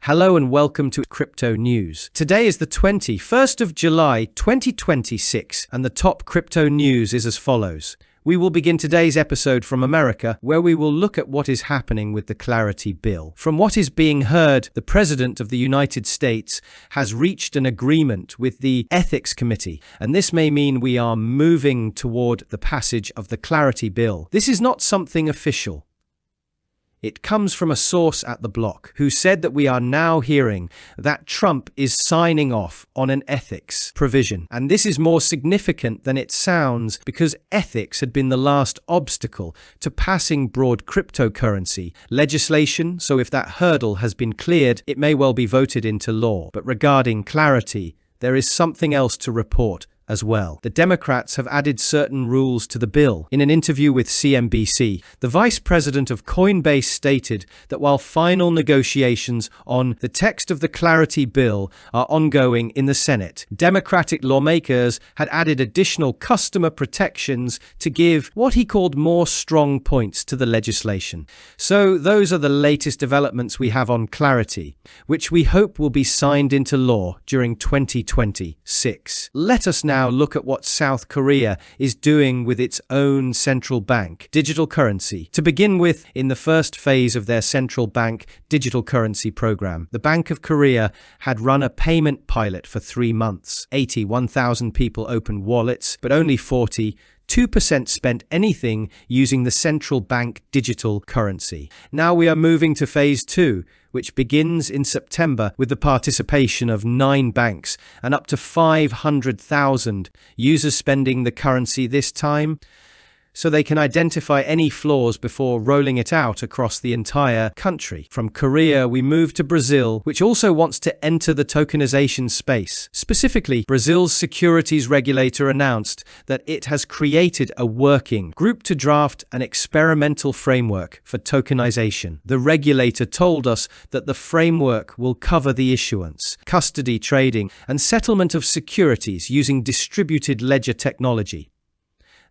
Hello and welcome to Crypto News. Today is the 21st of July 2026 and the top crypto news is as follows. We will begin today's episode from America, where we will look at what is happening with the Clarity Bill. From what is being heard, the President of the United States has reached an agreement with the Ethics Committee, and this may mean we are moving toward the passage of the Clarity Bill. This is not something official. It comes from a source at the block who said that we are now hearing that Trump is signing off on an ethics provision. And this is more significant than it sounds because ethics had been the last obstacle to passing broad cryptocurrency legislation. So if that hurdle has been cleared, it may well be voted into law. But regarding clarity, there is something else to report as well. The Democrats have added certain rules to the bill. In an interview with CNBC, the vice president of Coinbase stated that while final negotiations on the text of the Clarity Bill are ongoing in the Senate, Democratic lawmakers had added additional customer protections to give what he called more strong points to the legislation. So those are the latest developments we have on Clarity, which we hope will be signed into law during 2026. Let us now look at what South Korea is doing with its own central bank digital currency. To begin with, in the first phase of their central bank digital currency program, the Bank of Korea had run a payment pilot for 3 months. 81,000 people opened wallets, but only 2% spent anything using the central bank digital currency. Now we are moving to phase 2, which begins in September with the participation of 9 banks and up to 500,000 users spending the currency this time, so they can identify any flaws before rolling it out across the entire country. From Korea, we move to Brazil, which also wants to enter the tokenization space. Specifically, Brazil's securities regulator announced that it has created a working group to draft an experimental framework for tokenization. The regulator told us that the framework will cover the issuance, custody, trading, and settlement of securities using distributed ledger technology.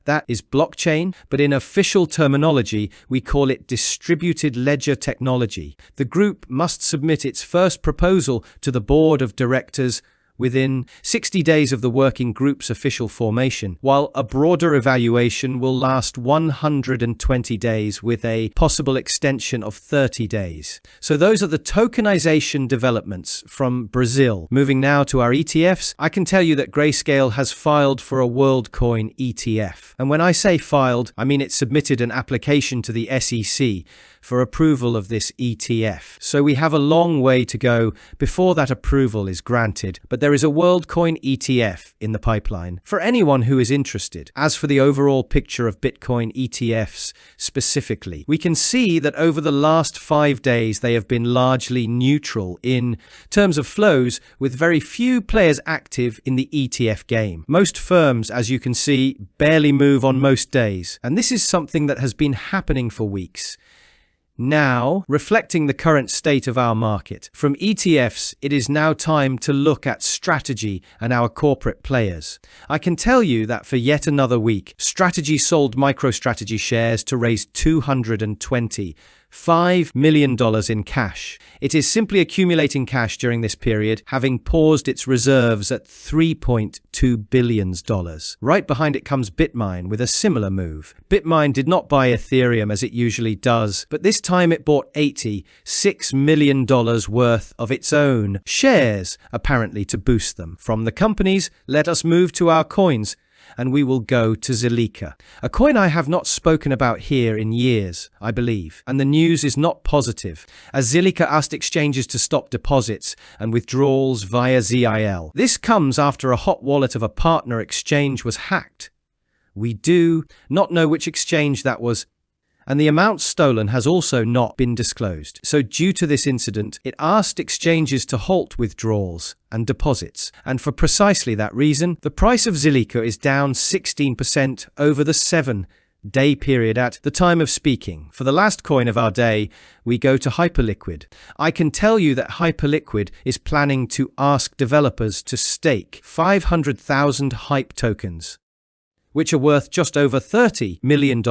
That is blockchain, but in official terminology, we call it distributed ledger technology. The group must submit its first proposal to the board of directors within 60 days of the working group's official formation, while a broader evaluation will last 120 days with a possible extension of 30 days. So those are the tokenization developments from Brazil. Moving now to our ETFs, I can tell you that Grayscale has filed for a Worldcoin ETF. And when I say filed, I mean it submitted an application to the SEC for approval of this ETF. So we have a long way to go before that approval is granted, but there is a Worldcoin ETF in the pipeline for anyone who is interested. As for the overall picture of Bitcoin ETFs specifically, we can see that over the last 5 days they have been largely neutral in terms of flows, with very few players active in the ETF game. Most firms, as you can see, barely move on most days, and this is something that has been happening for weeks. Now, reflecting the current state of our market, from ETFs, it is now time to look at strategy and our corporate players. I can tell you that for yet another week, Strategy sold MicroStrategy shares to raise $225 million in cash. It is simply accumulating cash during this period, having paused its reserves at $3.2 billion. Right behind it comes Bitmine with a similar move. Bitmine did not buy Ethereum as it usually does, but this time it bought $86 million worth of its own shares, apparently to boost them. From the companies, let us move to our coins, and we will go to Zilliqa, a coin I have not spoken about here in years, I believe. And the news is not positive, as Zilliqa asked exchanges to stop deposits and withdrawals via ZIL. This comes after a hot wallet of a partner exchange was hacked. We do not know which exchange that was, and the amount stolen has also not been disclosed. So due to this incident, it asked exchanges to halt withdrawals and deposits. And for precisely that reason, the price of Zilliqa is down 16% over the 7-day period at the time of speaking. For the last coin of our day, we go to Hyperliquid. I can tell you that Hyperliquid is planning to ask developers to stake 500,000 Hype tokens, which are worth just over $30 million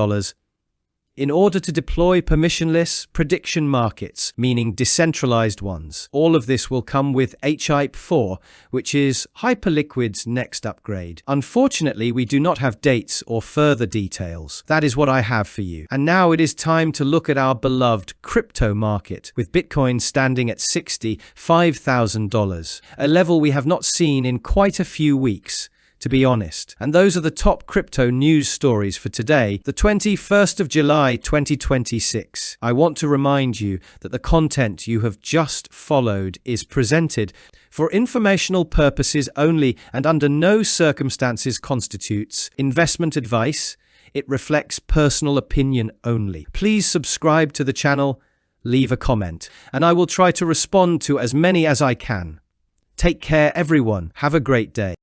in order to deploy permissionless prediction markets, meaning decentralized ones. All of this will come with HYPE4, which is Hyperliquid's next upgrade. Unfortunately, we do not have dates or further details. That is what I have for you. And now it is time to look at our beloved crypto market, with Bitcoin standing at $65,000, a level we have not seen in quite a few weeks, to be honest. And those are the top crypto news stories for today, the 21st of July 2026. I want to remind you that the content you have just followed is presented for informational purposes only and under no circumstances constitutes investment advice. It reflects personal opinion only. Please subscribe to the channel, leave a comment, and I will try to respond to as many as I can. Take care, everyone. Have a great day.